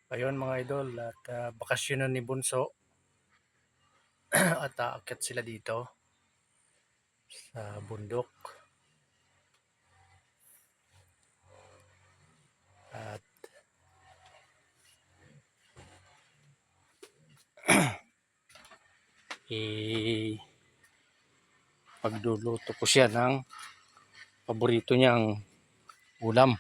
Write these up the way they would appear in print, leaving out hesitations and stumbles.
Ayun mga idol at bakasyonan ni Bunso at aakyat sila dito sa bundok at pagluluto ko siya ng paborito niyang ulam.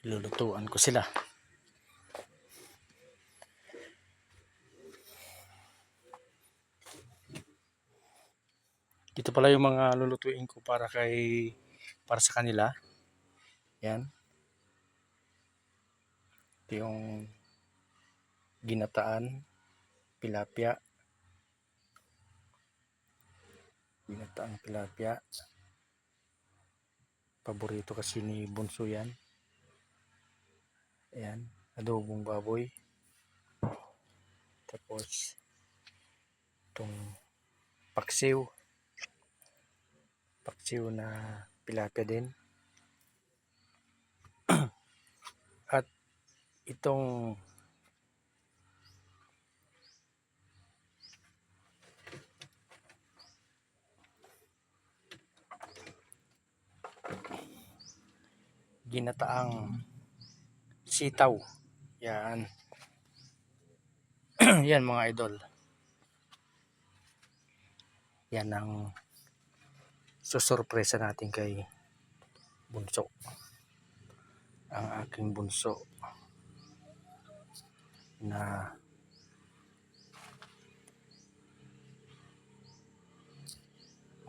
Lulutuan ko sila. Dito pala yung mga lulutuin ko para sa kanila. Yan. Ito yung ginataan, tilapia. Ginataang tilapia. Paborito kasi ni Bunso yan. Ayan, adobong baboy. Tapos itong paksiw. Paksiw na tilapia din. At itong ginataang sitaw. Yan. Yan mga idol. Yan ang susurpresa natin kay Bunso. Ang aking bunso na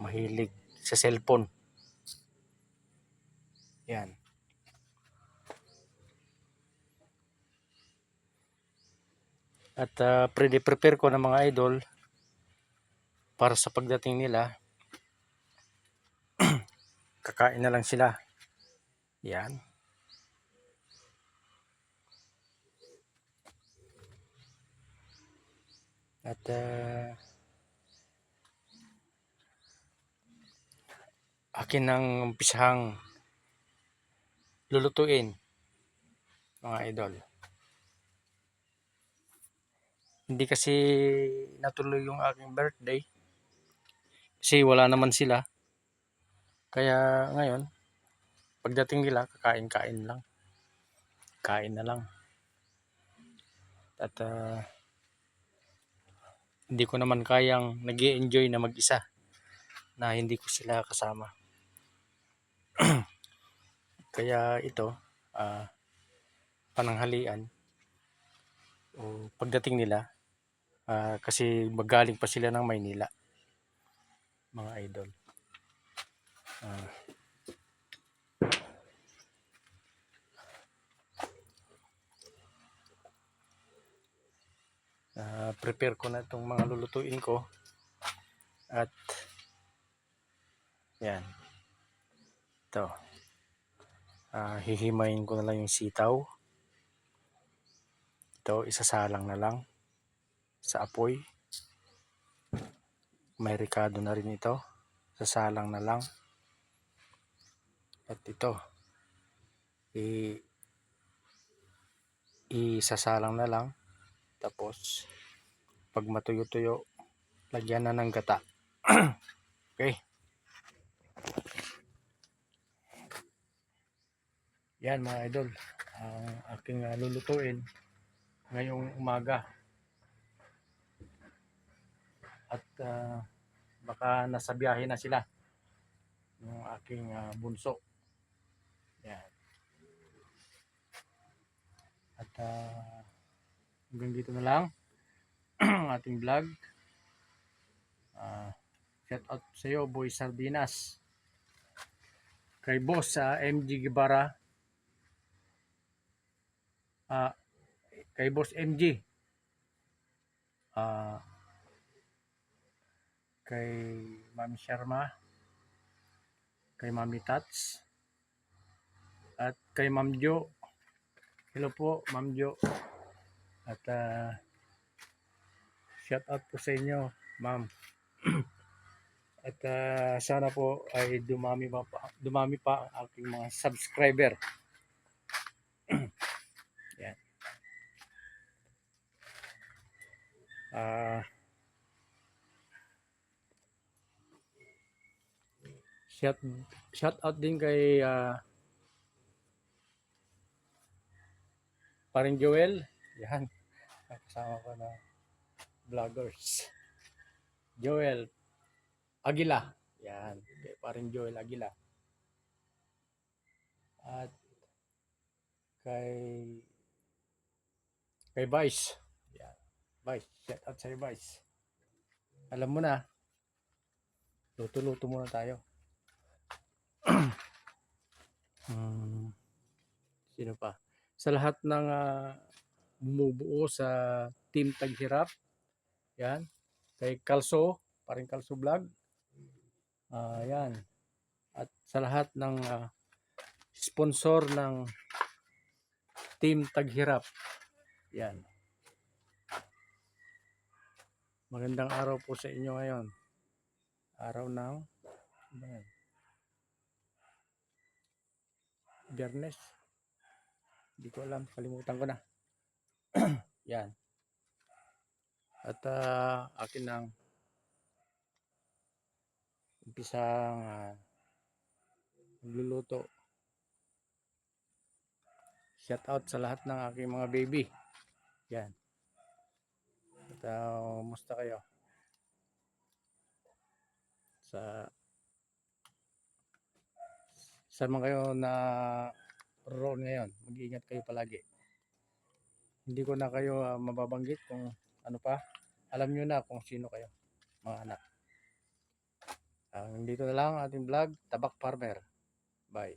mahilig sa cellphone. Yan. At prepare ko ng mga idol para sa pagdating nila. Kakain na lang sila. Yan. At akin ang umpisahang lulutuin mga idol. Hindi kasi natuloy yung aking birthday kasi wala naman sila. Kaya ngayon, pagdating nila, kakain-kain lang. Kain na lang. At hindi ko naman kayang nag-i-enjoy na mag-isa na hindi ko sila kasama. Kaya ito, pananghalian o pagdating nila, kasi magaling pa sila ng Maynila, mga idol. Prepare ko na itong mga lulutuin ko at yan, ito, hihimayin ko na lang yung sitaw. Ito, isasalang na lang sa apoy. May ricado na rin ito, sasalang na lang. At ito, isasalang na lang. Tapos pag matuyo-tuyo, lagyan na ng gata. Okay. Yan mga idol, ang aking lulutuin ngayong umaga. At baka nasa biyahe na sila yung aking bunso. Yan. At hanggang dito na lang ang ating vlog. Shout out sa iyo, Boy Sardinas. Kay Boss MG Guevara. Kay Boss MG. Kay Mami Sharma. Kay Mami Tats. At kay Ma'am Jo. Hello po, Ma'am Jo. At shout out po sa inyo, Ma'am. At sana po ay dumami pa ang aking mga subscriber. Yan. Shout, shout out din kay paring Joel. Yan. Kasama ko na vloggers. Joel Aguila. Yan. Kay paring Joel Aguila. At kay Vice. Yan. Vice. Shout out sa Vice. Alam mo na. Luto-luto muna tayo. Sino pa? Sa lahat ng bumubuo sa Team Taghirap. Yan. Kay Kalso, paring Kalso Vlog. Yan. At sa lahat ng sponsor ng Team Taghirap. Yan. Magandang araw po sa inyo ngayon. Araw ng Biyernes. Hindi ko alam, kalimutan ko na. Yan. At akin nang umpisang magluluto. Shout out sa lahat ng aking mga baby. Yan. At musta kayo? Saan man kayo na roon ngayon, mag-iingat kayo palagi. Hindi ko na kayo mababanggit kung ano pa. Alam nyo na kung sino kayo, mga anak. Dito na lang ang ating vlog, Tabak Farmer. Bye.